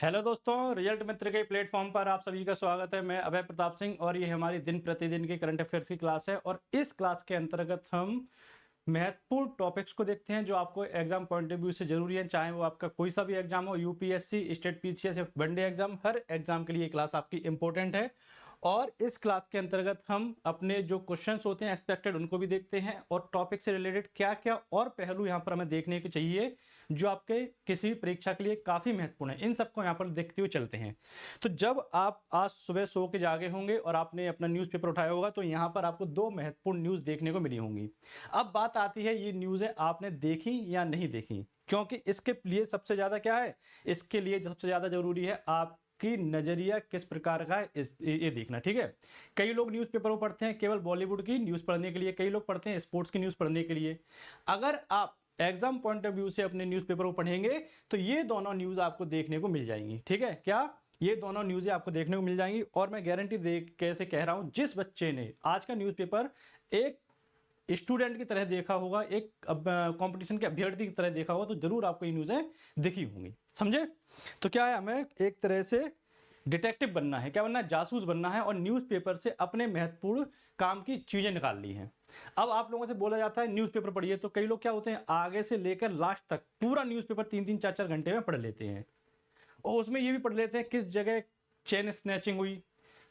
Hello दोस्तों, result मित्र के platform पर आप सभी का स्वागत है। मैं अभय प्रताप सिंह और ये हमारी दिन प्रतिदिन की करंट अफेयर्स की क्लास है। और इस क्लास के अंतर्गत हम महत्वपूर्ण टॉपिक्स को देखते हैं जो आपको एग्जाम पॉइंट ऑफ व्यू से जरूरी है, चाहे वो आपका कोई सा भी एग्जाम हो, यूपीएससी, स्टेट पीसीएस या वनडे एग्जाम, हर एग्जाम के लिए ये क्लास आपकी इंपॉर्टेंट है। और इस क्लास के अंतर्गत हम अपने जो क्वेश्चंस होते हैं एक्सपेक्टेड उनको भी देखते हैं और टॉपिक से रिलेटेड क्या क्या और पहलू यहाँ पर हमें देखने को चाहिए जो आपके किसी भी परीक्षा के लिए काफी महत्वपूर्ण है, इन सबको यहाँ पर देखते हुए चलते हैं। तो जब आप आज सुबह सो के जागे होंगे और आपने अपना न्यूज़पेपर उठाया होगा तो यहाँ पर आपको दो महत्वपूर्ण न्यूज़ देखने को मिली होंगी। अब बात आती है ये न्यूज़ है आपने देखी या नहीं देखी, क्योंकि इसके लिए सबसे ज्यादा क्या है, इसके लिए सबसे ज्यादा जरूरी है आपकी नजरिया किस प्रकार का है ये देखना। ठीक है, कई लोग न्यूज़पेपर को पढ़ते हैं केवल बॉलीवुड की न्यूज़ पढ़ने के लिए, कई लोग पढ़ते हैं स्पोर्ट्स की न्यूज़ पढ़ने के लिए। अगर आप एग्जाम पॉइंट ऑफ व्यू से अपने न्यूज़पेपर को पढ़ेंगे तो ये दोनों न्यूज़ आपको देखने को मिल जाएंगी। ठीक है, क्या ये दोनों न्यूज़ें आपको देखने को मिल जाएंगी। और मैं गारंटी दे कैसे कह रहा हूं, जिस बच्चे ने आज का न्यूज़पेपर एक स्टूडेंट की तरह देखा होगा, एक कंपटीशन के अभ्यर्थी की तरह देखा होगा, तो जरूर आपको ये न्यूज़ें दिखी होंगी। समझे? तो क्या है, हमें एक तरह से डिटेक्टिव बनना है, क्या बनना है, जासूस बनना है और न्यूज़पेपर से अपने महत्वपूर्ण काम की चीजें निकाल ली हैं। अब आप लोगों से बोला जाता है न्यूज़पेपर पढ़िए, तो कई लोग क्या होते हैं आगे से लेकर लास्ट तक पूरा न्यूज़पेपर 3-3 4-4 घंटे में पढ़ लेते हैं। और उसमें ये भी पढ़ लेते हैं किस जगह चेन स्नैचिंग हुई,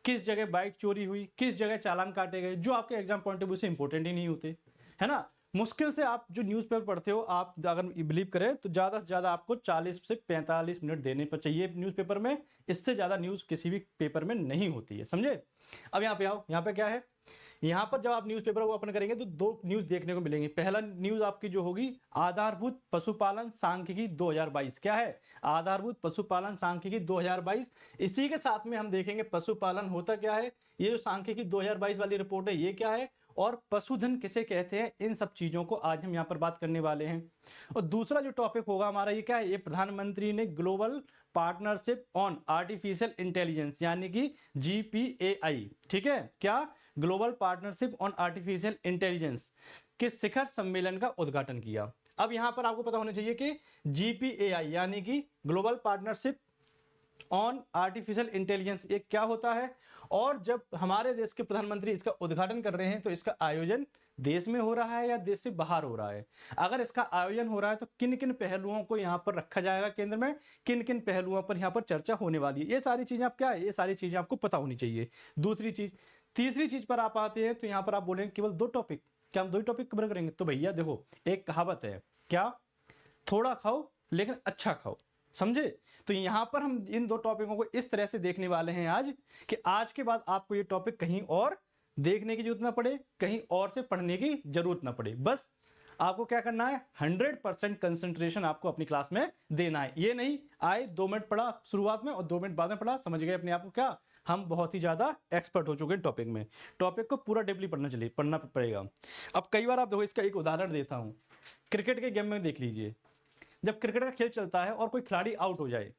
किस जगह बाइक चोरी हुई, किस जगह चालान काटे गए, जो आपके एग्जाम पॉइंट ऑफ व्यू से इंपॉर्टेंट ही नहीं होते, है ना। मुश्किल से आप जो न्यूज़पेपर पढ़ते हो, आप अगर बिलीव करें तो ज्यादा से ज्यादा आपको 40 से 45 मिनट देने पर चाहिए न्यूज़पेपर में। इससे ज्यादा न्यूज़ किसी भी पेपर में नहीं होती है, समझे। अब यहाँ पे आओ, यहाँ पे क्या है, यहाँ पर जब आप न्यूज़पेपर को ओपन करेंगे तो दो न्यूज़ देखने को मिलेंगे। पहला न्यूज़ आपकी जो होगी, आधारभूत पशुपालन सांख्यिकी 2022। क्या है, आधारभूत पशुपालन सांख्यिकी 2022। इसी के साथ में हम देखेंगे पशुपालन होता क्या है, ये जो सांख्यिकी 2022 वाली रिपोर्ट है ये क्या है, और पशुधन किसे कहते हैं, इन सब चीजों को आज हम यहाँ पर बात करने वाले हैं। और दूसरा जो टॉपिक होगा हमारा ये क्या है, ये प्रधानमंत्री ने global partnership on artificial intelligence यानी कि जीपीएआई, ठीक है, क्या, global partnership on artificial intelligence के शिखर सम्मेलन का उद्घाटन किया। अब यहां पर आपको पता होना चाहिए कि जीपीएआई यानी कि global partnership on artificial intelligence ये क्या होता है, और जब हमारे देश के प्रधानमंत्री इसका उद्घाटन कर रहे हैं तो इसका आयोजन देश में हो रहा है या देश से बाहर हो रहा है। अगर इसका आयोजन हो रहा है तो किन किन पहलुओं को यहाँ पर रखा जाएगा केंद्र में, किन किन पहलुओं पर यहाँ पर चर्चा होने वाली है, ये सारी चीजें आप क्या है, ये सारी चीजें आपको पता होनी चाहिए। दूसरी चीज, तीसरी चीज पर आप आते हैं तो यहाँ पर आप बोलेंगे केवल दो टॉपिक, क्या हम दो ही टॉपिक कवर करेंगे, तो भैया देखो एक कहावत है, क्या, थोड़ा खाओ लेकिन अच्छा खाओ। समझे? तो यहां पर हम इन दो टॉपिकों को इस तरह से देखने वाले हैं आज, कि आज के बाद आपको ये टॉपिक कहीं और देखने की जरूरत ना पड़े, कहीं और से पढ़ने की जरूरत ना पड़े। बस आपको क्या करना है, 100% कंसंट्रेशन आपको अपनी क्लास में देना है। ये नहीं आए 2 मिनट पढ़ा शुरुआत में और 2 मिनट बाद में पढ़ा, समझ गए अपने आप को क्या, हम बहुत ही ज्यादा एक्सपर्ट हो चुके हैं टॉपिक में। टॉपिक को पूरा डीपली पढ़ना पड़ेगा। अब कई बार आप देखो, इसका एक उदाहरण देता हूं, क्रिकेट के गेम में देख लीजिए, जब क्रिकेट का खेल चलता है और कोई खिलाड़ी आउट हो जाए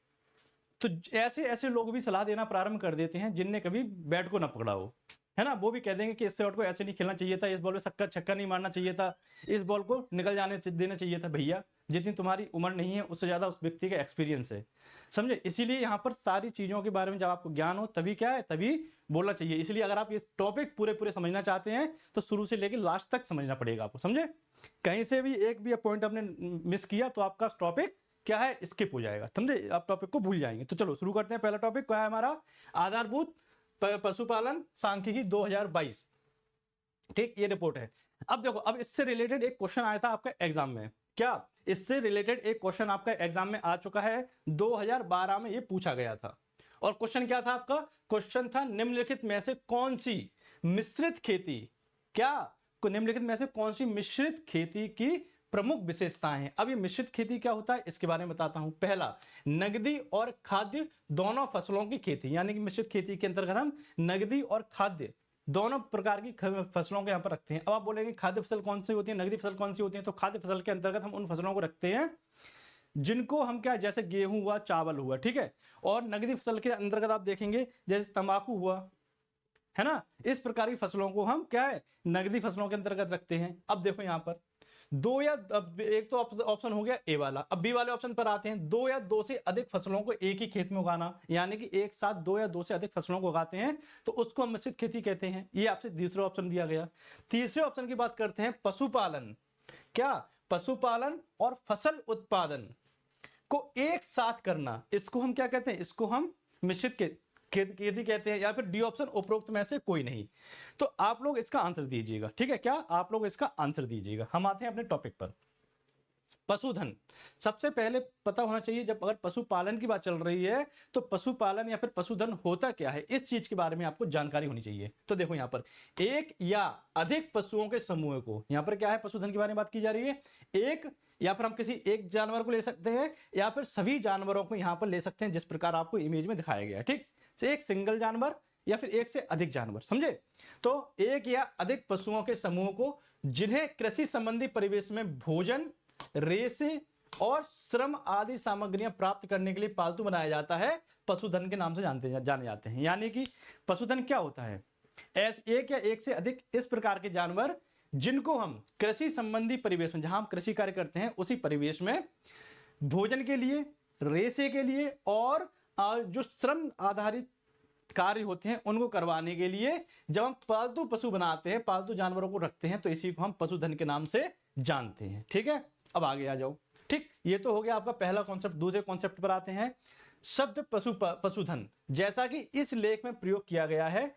तो ऐसे ऐसे लोग भी सलाह देना प्रारंभ कर देते हैं जिनने कभी बैट को ना पकड़ा हो, है ना। वो भी कह देंगे कि इस शॉट को ऐसे नहीं खेलना चाहिए था, इस बॉल में छक्का नहीं मारना चाहिए था, इस बॉल को निकल जाने देना चाहिए था। भैया जितनी तुम्हारी उम्र नहीं है उससे ज्यादा उस व्यक्ति का एक्सपीरियंस है, समझे। इसीलिए यहाँ पर सारी चीजों के बारे में जब आपको ज्ञान हो तभी क्या है, तभी बोलना चाहिए। इसलिए अगर आप ये टॉपिक पूरे पूरे समझना चाहते हैं तो शुरू से लेकर लास्ट तक समझना पड़ेगा आपको, समझे। कहीं से भी एक भी पॉइंट आपने मिस किया तो आपका टॉपिक क्या है, स्किप हो जाएगा, समझे, आप टॉपिक को भूल जाएंगे। तो चलो शुरू करते हैं। पहला टॉपिक क्या है हमारा, आधारभूत पशुपालन सांख्यिकी 2022, ठीक, ये रिपोर्ट है। अब देखो, अब इससे रिलेटेड एक क्वेश्चन आया था आपका एग्जाम में, क्या, इससे रिलेटेड एक क्वेश्चन आपका एग्जाम में आ चुका है, 2012 में ये पूछा गया था। और क्वेश्चन क्या था आपका, क्वेश्चन था निम्नलिखित में से कौन सी मिश्रित खेती, क्या, निम्नलिखित में से कौन सी मिश्रित खेती की प्रमुख विशेषताएं हैं। अब ये मिश्रित खेती क्या होता है इसके बारे में बताता हूं। पहला, नगदी और खाद्य दोनों फसलों की खेती, यानी कि मिश्रित खेती के अंतर्गत हम नगदी और खाद्य दोनों प्रकार की फसलों को यहां पर रखते हैं। अब आप बोलेंगे खाद्य फसल कौन सी होती है, नगदी फसल कौन सी होती है, तो खाद्य फसल के अंतर्गत हम उन फसलों को रखते हैं जिनको हम क्या, जैसे गेहूं हुआ, चावल हुआ, ठीक है। और नगदी फसल के अंतर्गत आप देखेंगे जैसे तंबाकू हुआ, है ना, इस प्रकार की फसलों को हम क्या है, नगदी फसलों के अंतर्गत रखते हैं। अब देखो यहां पर दो या अब एक तो ऑप्शन हो गया ए वाला। अब बी वाले ऑप्शन पर आते हैं, दो या दो से अधिक फसलों को एक ही खेत में उगाना, यानी कि एक साथ दो या दो से अधिक फसलों को उगाते हैं तो उसको हम मिश्रित खेती कहते हैं। ये आपसे दूसरा ऑप्शन दिया गया। तीसरे ऑप्शन की बात करते हैं, पशुपालन। क्या? पशुपालन और फसल उत्पादन को एक साथ करना, इसको हम क्या कहते हैं? इसको हम मिश्रित खेती कहते हैं। या फिर डी ऑप्शन, उपरोक्त में से कोई नहीं। तो आप लोग इसका आंसर दीजिएगा, ठीक है? क्या आप लोग इसका आंसर दीजिएगा। हम आते हैं अपने टॉपिक पर। पशुधन सबसे पहले पता होना चाहिए। जब अगर पशुपालन की बात चल रही है तो पशुपालन या फिर पशुधन होता क्या है, इस चीज के बारे में आपको जानकारी होनी चाहिए। तो देखो यहां पर एक या अधिक पशुओं के समूह को, यहां पर क्या है, पशुधन के बारे में बात की जा रही है। एक या फिर हम किसी एक जानवर को ले सकते हैं या फिर सभी जानवरों को यहां पर ले सकते हैं, जिस प्रकार आपको इमेज में दिखाया गया है। ठीक, एक सिंगल जानवर या फिर एक से अधिक जानवर, समझे? तो एक या अधिक पशुओं के समूह को जिन्हें कृषि संबंधी परिवेश में भोजन, रेशे और श्रम आदि सामग्रियां प्राप्त करने के लिए पालतू बनाया जाता है, पशुधन के नाम से जाने जाते हैं। यानी कि पशुधन क्या होता है? एक या एक से अधिक इस प्रकार के जानवर जिनको हम कृषि संबंधी परिवेश में, जहां हम कृषि कार्य करते हैं उसी परिवेश में भोजन के लिए, रेशे के लिए और जो श्रम आधारित कार्य होते हैं उनको करवाने के लिए जब हम पालतू पशु बनाते हैं, पालतू जानवरों को रखते हैं, तो इसी को हम पशुधन के नाम से जानते हैं। ठीक है, अब आगे आ जाओ। ठीक, ये तो हो गया आपका पहला कॉन्सेप्ट। दूसरे कॉन्सेप्ट पर आते हैं। शब्द पशुधन जैसा कि इस लेख में प्रयोग किया गया है,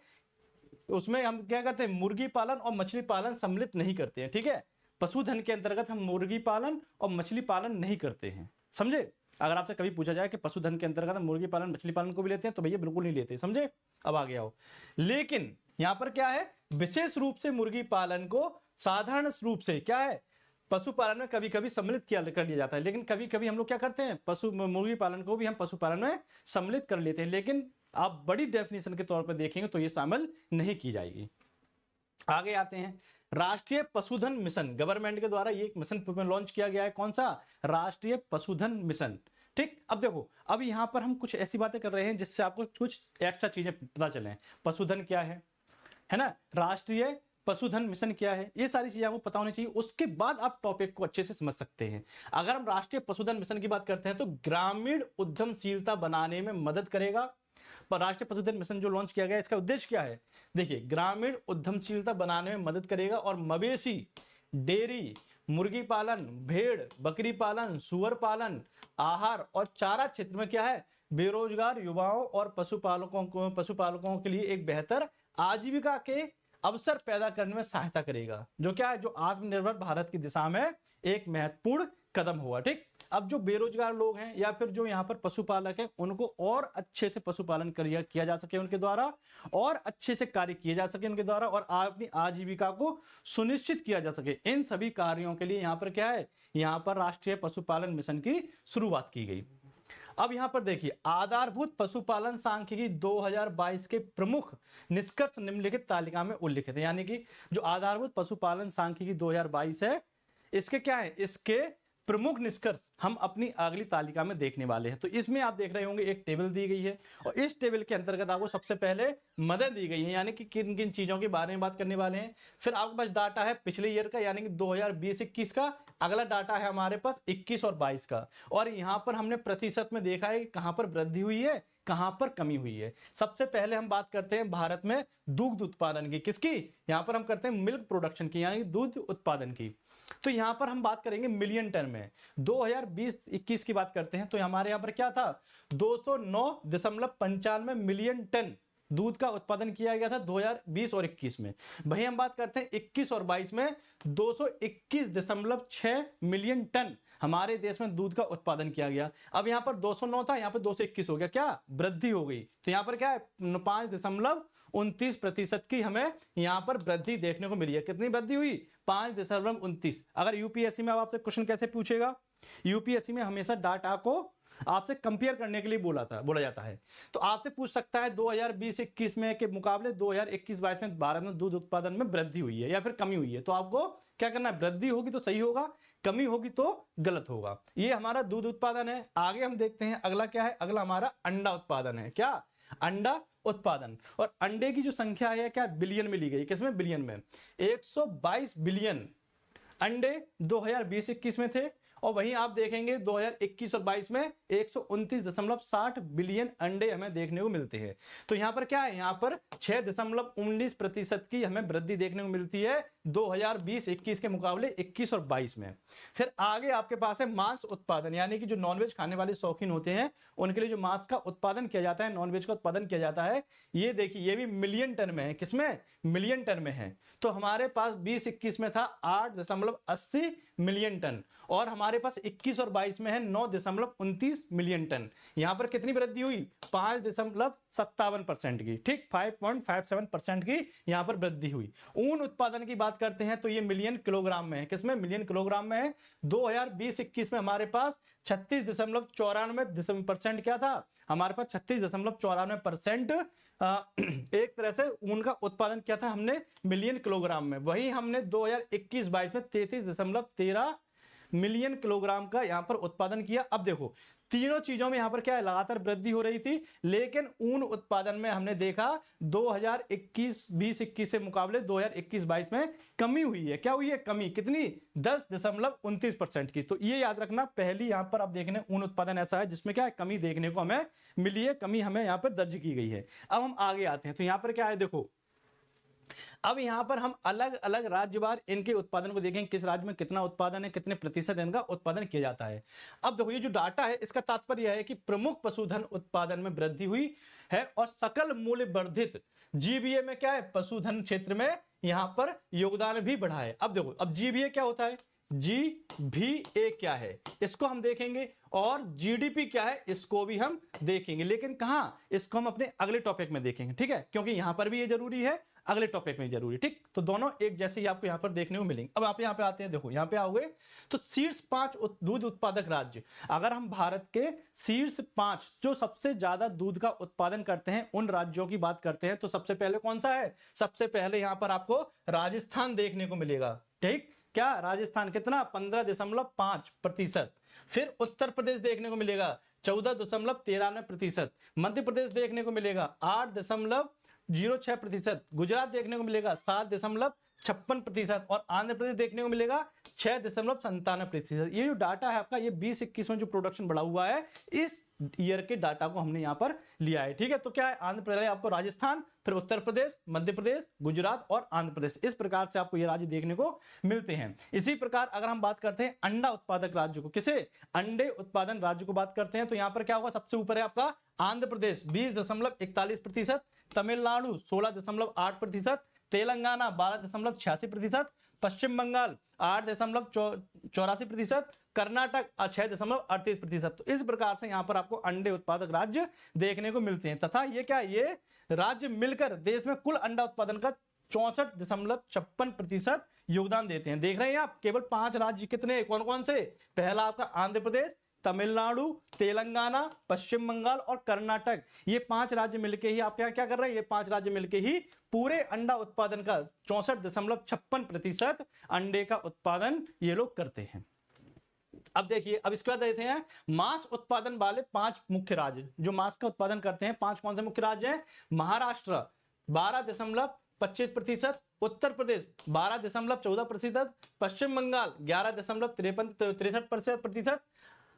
उसमें हम क्या करते हैं? मुर्गी पालन और मछली पालन सम्मिलित नहीं करते हैं। ठीक है, पशुधन के अंतर्गत हम मुर्गी पालन और मछली पालन नहीं करते हैं, समझे? अगर आपसे कभी पूछा जाए कि पशुधन के अंतर्गत हम मुर्गी पालन, मछली पालन को भी लेते हैं, तो भैया बिल्कुल नहीं लेते, समझे? अब आगे आओ। लेकिन यहां पर क्या है? विशेष रूप से मुर्गी पालन को साधारण रूप से क्या है, पशुपालन में कभी कभी सम्मिलित किया कर लिया जाता है। लेकिन कभी कभी हम लोग क्या करते हैं, मुर्गी पालन को भी हम पशुपालन में सम्मिलित कर लेते हैं, लेकिन आप बड़ी डेफिनेशन के तौर पर देखेंगे तो ये शामिल नहीं की जाएगी। आगे आते हैं। राष्ट्रीय पशुधन मिशन, गवर्नमेंट के द्वारा ये एक मिशन लॉन्च किया गया है। कौन सा? राष्ट्रीय पशुधन मिशन। ठीक, अब देखो, अब यहां पर हम कुछ ऐसी बातें कर रहे हैं जिससे आपको कुछ एक्स्ट्रा चीजें पता चले। पशुधन क्या है ना? राष्ट्रीय पशुधन मिशन क्या है, ये सारी चीजें आपको पता होनी चाहिए। उसके बाद आप टॉपिक को अच्छे से समझ सकते हैं। अगर हम राष्ट्रीय पशुधन मिशन की बात करते हैं तो ग्रामीण उद्यमशीलता बनाने में मदद करेगा। पर राष्ट्रीय पशुधन मिशन जो लॉन्च किया गया, इसका उद्देश्य क्या है? देखिए, ग्रामीण उद्यमशीलता बनाने में मदद करेगा और मवेशी, डेयरी, मुर्गी पालन, भेड़ बकरी पालन, सुअर पालन, आहार और चारा क्षेत्र में क्या है, बेरोजगार युवाओं और पशुपालकों के लिए एक बेहतर आजीविका के अवसर पैदा करने में सहायता करेगा, जो क्या है, जो आत्मनिर्भर भारत की दिशा में एक महत्वपूर्ण कदम हुआ। ठीक, अब जो बेरोजगार लोग हैं या फिर जो यहाँ पर पशुपालक हैं, उनको और अच्छे से पशुपालन किया जा सके उनके द्वारा, और अच्छे से कार्य किए जा सके उनके द्वारा, और अपनी आजीविका को सुनिश्चित किया जा सके। इन सभी कार्यों के लिए यहाँ पर क्या है, यहाँ पर राष्ट्रीय पशुपालन मिशन की शुरुआत की गई। अब यहां पर देखिए, आधारभूत पशुपालन सांख्यिकी 2022 के प्रमुख निष्कर्ष निम्नलिखित तालिका में उल्लिखित है। यानी कि जो आधारभूत पशुपालन सांख्यिकी 2022 है, इसके क्या है, इसके प्रमुख निष्कर्ष हम अपनी अगली तालिका में देखने वाले हैं। तो इसमें आप देख रहे होंगे एक टेबल दी गई है, और इस टेबल के अंतर्गत आपको सबसे पहले मदद दी गई है, यानी कि किन किन चीजों के बारे में बात करने वाले हैं। फिर आपके पास डाटा है पिछले ईयर का, यानी कि 2020-21 का। अगला डाटा है हमारे पास 21 और 22 का। और यहाँ पर हमने प्रतिशत में देखा है कि कहां पर वृद्धि हुई है, कहां पर कमी हुई है। सबसे पहले हम बात करते हैं भारत में दुग्ध उत्पादन की। किसकी? यहाँ पर हम करते हैं मिल्क प्रोडक्शन की, यानी दूध उत्पादन की। तो यहां पर हम बात करेंगे मिलियन टन में। 2020-21 की बात करते हैं तो हमारे यहां पर क्या था, 209.95 मिलियन टन दूध का उत्पादन किया गया था 2020 और 21 में। वही हम बात करते हैं 21 और 22 में 221.6 मिलियन टन हमारे देश में दूध का उत्पादन किया गया। अब यहां पर 209 था, यहां पर 221 हो गया, क्या वृद्धि हो गई। तो यहां पर क्या है, 5.29% की हमें यहां पर वृद्धि देखने को मिली है। कितनी वृद्धि हुई? 5.29। अगर यूपीएससी में आपसे क्वेश्चन कैसे पूछेगा, यूपीएससी में हमेशा डाटा को आपसे कंपेयर करने के लिए बोला जाता है। तो आपसे पूछ सकता है 2020-21 में के मुकाबले 2021-22 में भारत में दूध उत्पादन में वृद्धि हुई है या फिर कमी हुई है। तो आपको क्या करना है, वृद्धि होगी तो सही होगा, कमी होगी तो गलत होगा। ये हमारा दूध उत्पादन है। आगे हम देखते हैं अगला क्या है, अगला हमारा अंडा उत्पादन है। क्या? अंडा उत्पादन। और अंडे की जो संख्या है क्या बिलियन में ली गई, किसमें? बिलियन में। 122 बिलियन अंडे 2020-21 में थे, और वहीं आप देखेंगे 2021 और 22 में 129.60 बिलियन अंडे हमें देखने को मिलते हैं। तो यहाँ पर क्या है, यहाँ पर 6.19% की हमें वृद्धि देखने को मिलती है 2020-21 के मुकाबले 21 और 22 में। फिर आगे आपके पास है मांस उत्पादन, यानी कि जो नॉनवेज खाने वाले शौकीन होते हैं उनके लिए जो मांस का उत्पादन किया जाता है, नॉनवेज का उत्पादन किया जाता है, ये देखिए ये भी मिलियन टन में है। किसमें? मिलियन टन में है। तो हमारे पास 20-21 में था 8.80 मिलियन टन, और हमारे पास 21 और 22 में है 9.29 मिलियन टन। यहां पर कितनी वृद्धि हुई? 5.57% की, ठीक 5.57% की यहां पर वृद्धि हुई। ऊन उत्पादन की बात करते हैं तो ये मिलियन किलोग्राम में है। किसमें? मिलियन किलोग्राम में है। 2020-21 में हमारे पास 36.94% क्या था? हमारे पास 36.94% एक तरह से ऊन का उत्पादन किया था हमने मिलियन किलोग्राम में। वही हमने 2021-22 में 33.13 मिलियन किलोग्राम का यहां पर उत्पादन किया। अब देखो तीनों चीजों में यहां पर क्या है, लगातार वृद्धि हो रही थी, लेकिन ऊन उत्पादन में हमने देखा 2021-20-21 से मुकाबले 2021-22 में कमी हुई है। क्या हुई है? कमी। कितनी? 10.29% की। तो ये याद रखना, पहली यहां पर आप देखने ऊन उत्पादन ऐसा है जिसमें क्या है, कमी देखने को हमें मिली है, कमी हमें यहां पर दर्ज की गई है। अब हम आगे आते हैं तो यहां पर क्या है, देखो अब यहां पर हम अलग अलग राज्यवार इनके उत्पादन को देखेंगे, किस राज्य में कितना उत्पादन है, कितने प्रतिशत इनका उत्पादन किया जाता है। अब देखो ये जो डाटा है इसका तात्पर्य है कि प्रमुख पशुधन उत्पादन में वृद्धि हुई है और सकल मूल्य वर्धित जीबीए में क्या है, पशुधन क्षेत्र में यहां पर योगदान भी बढ़ा है। अब देखो, अब जीबीए क्या होता है, जीबीए क्या है इसको हम देखेंगे, और जीडीपी क्या है इसको भी हम देखेंगे, लेकिन कहां, इसको हम अपने अगले टॉपिक में देखेंगे, ठीक है, क्योंकि यहां पर भी ये जरूरी है, अगले टॉपिक में जरूरी, ठीक। तो दोनों एक जैसे ही आपको यहां पर देखने को मिलेंगे। अब आप यहां पे आते हैं, देखो यहां पे आओगे तो शीर्ष 5 दूध उत्पादक राज्य, अगर हम भारत के शीर्ष 5 जो सबसे ज्यादा दूध का उत्पादन करते हैं उन राज्यों की बात करते हैं, तो सबसे पहले कौन सा है? सबसे पहले यहां पर आपको राजस्थान देखने को मिलेगा, ठीक। क्या? राजस्थान कितना? 15.5%। फिर उत्तर प्रदेश देखने को मिलेगा 14.93%। मध्य प्रदेश देखने को मिलेगा 8.06%। गुजरात देखने को मिलेगा 7.56%, और आंध्र प्रदेश देखने को मिलेगा 6.97%। ये जो डाटा है आपका, ये 20-21 में जो प्रोडक्शन बढ़ा हुआ है इस ईयर के डाटा को हमने यहां पर लिया है, ठीक है। तो क्या है, आंध्र प्रदेश आपको राजस्थान, फिर उत्तर प्रदेश, मध्य प्रदेश, गुजरात और आंध्र प्रदेश, इस प्रकार से आपको ये राज्य देखने को मिलते हैं। इसी प्रकार अगर हम बात करते हैं अंडा उत्पादक राज्य को, किसे? अंडे उत्पादन राज्य को बात करते हैं, तो यहां पर क्या होगा, सबसे ऊपर है आपका आंध्र प्रदेश 20.41%, तमिलनाडु 16.8%, तेलंगाना 12.86%, पश्चिम बंगाल 8.84%, कर्नाटक 6.38%। तो इस प्रकार से यहां पर आपको अंडे उत्पादक राज्य देखने को मिलते हैं, तथा ये क्या, ये राज्य मिलकर देश में कुल अंडा उत्पादन का 64.56% योगदान देते हैं। देख रहे हैं आप, केवल 5 राज्य कितने, कौन कौन से? पहला आपका आंध्र प्रदेश, तमिलनाडु, तेलंगाना, पश्चिम बंगाल और कर्नाटक, ये 5 राज्य मिलके ही आप क्या कर रहे हैं, ये 5 राज्य मिलके ही पूरे अंडा उत्पादन का 64.56% अंडे का उत्पादन ये लोग करते हैं। अब देखिए, अब इसके बाद देते हैं मांस उत्पादन वाले 5 मुख्य राज्य जो मांस का उत्पादन करते हैं। 5 कौन से मुख्य राज्य हैं? महाराष्ट्र 12.25%, उत्तर प्रदेश 12.14%, पश्चिम बंगाल 11.63%,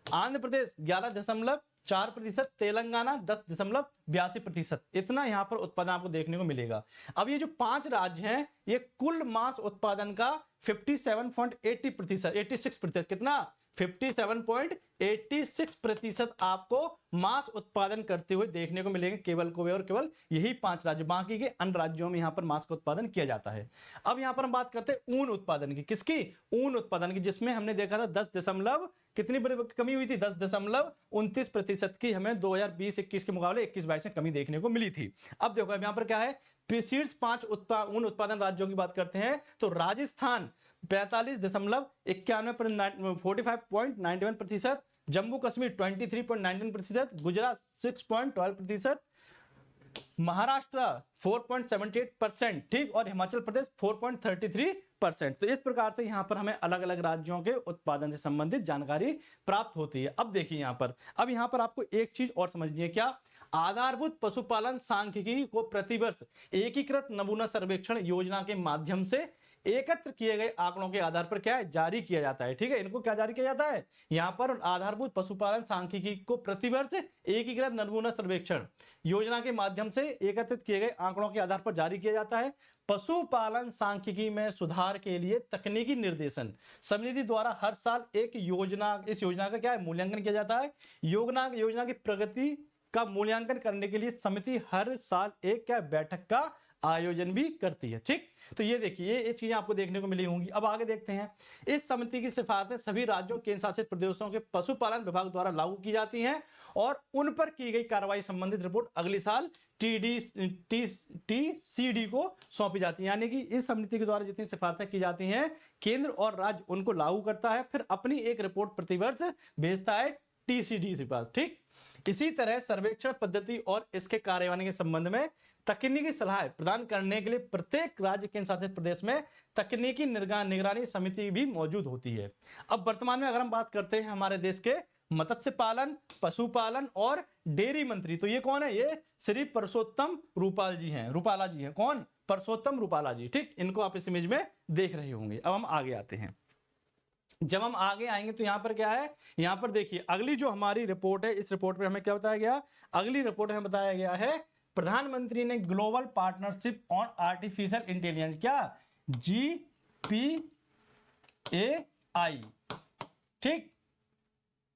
आंध्र प्रदेश 11.4%, तेलंगाना 10.82%। इतना यहां पर उत्पादन आपको देखने को मिलेगा। अब ये जो 5 राज्य हैं, ये कुल मांस उत्पादन का 56%, कितना? 57.86% आपको मांस उत्पादन करते हुए देखने को मिलेंगे, केवल को और केवल यही 5 राज्य, बाकी के अन्य राज्यों में यहां पर मांस का उत्पादन किया जाता है। अब यहां पर हम बात करते हैं ऊन उत्पादन की, किसकी? ऊन उत्पादन की, जिसमें हमने देखा था 10 कितनी कमी हुई थी, 10.29% की हमें 2020-21 के मुकाबले 21-22 में कमी देखने को मिली थी। अब देखो यहां पर क्या है, शीर्ष 5 ऊन उत्पादन राज्यों की बात करते हैं, तो राजस्थान 45.91%, जम्मू कश्मीर 23.19%, गुजरात 6.12%, महाराष्ट्र 4.78%, ठीक, और हिमाचल प्रदेश 4.33%। तो इस प्रकार से यहां पर हमें अलग अलग राज्यों के उत्पादन से संबंधित जानकारी प्राप्त होती है। अब देखिए यहां पर, अब यहां पर आपको एक चीज और समझनी है, क्या? आधारभूत पशुपालन सांख्यिकी को प्रतिवर्ष एकीकृत नमूना सर्वेक्षण योजना के माध्यम से एकत्र किए गए आंकड़ों के आधार पर क्या है, जारी किया जाता है। ठीक है, इनको क्या जारी किया जाता है, यहाँ पर आधारभूत पशुपालन सांख्यिकी को प्रतिवर्ष एकीकृत नमूना सर्वेक्षण योजना के माध्यम से एकत्रित किए गए आंकड़ों के आधार पर जारी किया जाता है। पशुपालन सांख्यिकी में सुधार के लिए तकनीकी निर्देशन समिति द्वारा हर साल एक योजना, इस योजना का क्या है, मूल्यांकन किया जाता है। योजना की प्रगति का मूल्यांकन करने के लिए समिति हर साल एक क्या बैठक का आयोजन भी करती है। ठीक, तो ये देखिए ये चीजें आपको देखने को मिली होंगी। अब आगे देखते हैं, इस समिति की सिफारिशें सभी राज्यों, केंद्र शासित प्रदेशों के पशुपालन विभाग द्वारा लागू की जाती हैं और उन पर की गई कार्रवाई संबंधित रिपोर्ट अगले साल टीसीडी को सौंपी जाती है। यानी कि इस समिति के द्वारा जितनी सिफारिशें की जाती हैं, केंद्र और राज्य उनको लागू करता है, फिर अपनी एक रिपोर्ट प्रतिवर्ष भेजता है टीसीडी के पास। ठीक, इसी तरह सर्वेक्षण पद्धति और इसके कार्यान्वयन के संबंध में तकनीकी सलाह प्रदान करने के लिए प्रत्येक राज्य, केंद्र शासित प्रदेश में तकनीकी निगरानी समिति भी मौजूद होती है। अब वर्तमान में अगर हम बात करते हैं हमारे देश के मत्स्य पालन, पशुपालन और डेयरी मंत्री, तो ये कौन है, ये श्री परसोत्तम रूपाला जी हैं। कौन, परसोत्तम रूपाला जी। ठीक, इनको आप इस इमेज में देख रहे होंगे। अब हम आगे आते हैं, जब हम आगे आएंगे तो यहां पर क्या है, यहां पर देखिए अगली जो हमारी रिपोर्ट है, इस रिपोर्ट में हमें क्या बताया गया, अगली रिपोर्ट में बताया गया है प्रधानमंत्री ने global partnership on artificial intelligence, क्या GPAI, ठीक,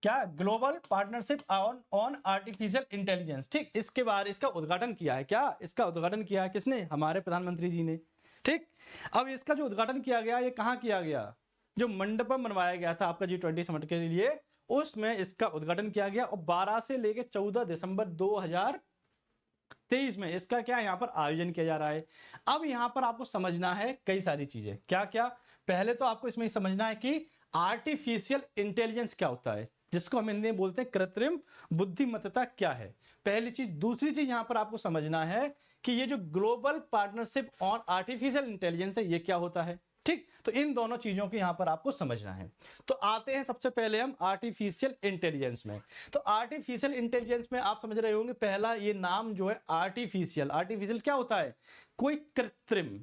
क्या global partnership on artificial intelligence. ठीक, इसके बारे इसका उद्घाटन किया है, क्या इसका उद्घाटन किया है किसने, हमारे प्रधानमंत्री जी ने। ठीक, अब इसका जो उद्घाटन किया गया, ये कहां किया गया, जो मंडपम बनवाया गया था आपका G20 समिट के लिए, उसमें इसका उद्घाटन किया गया और 12 से लेकर 14 दिसंबर 2023 में इसका क्या यहाँ पर आयोजन किया जा रहा है। अब यहाँ पर आपको समझना है कई सारी चीजें, क्या क्या, पहले तो आपको इसमें समझना है कि आर्टिफिशियल इंटेलिजेंस क्या होता है, जिसको हम हिंदी में बोलते हैं कृत्रिम बुद्धिमत्ता क्या है, पहली चीज। दूसरी चीज यहाँ पर आपको समझना है कि ये जो global partnership on artificial intelligence है, ये क्या होता है। ठीक, तो इन दोनों चीजों को यहां पर आपको समझना है। तो आते हैं सबसे पहले हम आर्टिफिशियल इंटेलिजेंस में। तो आर्टिफिशियल इंटेलिजेंस में आप समझ रहे होंगे, पहला ये नाम जो है आर्टिफिशियल क्या होता है, कोई कृत्रिम।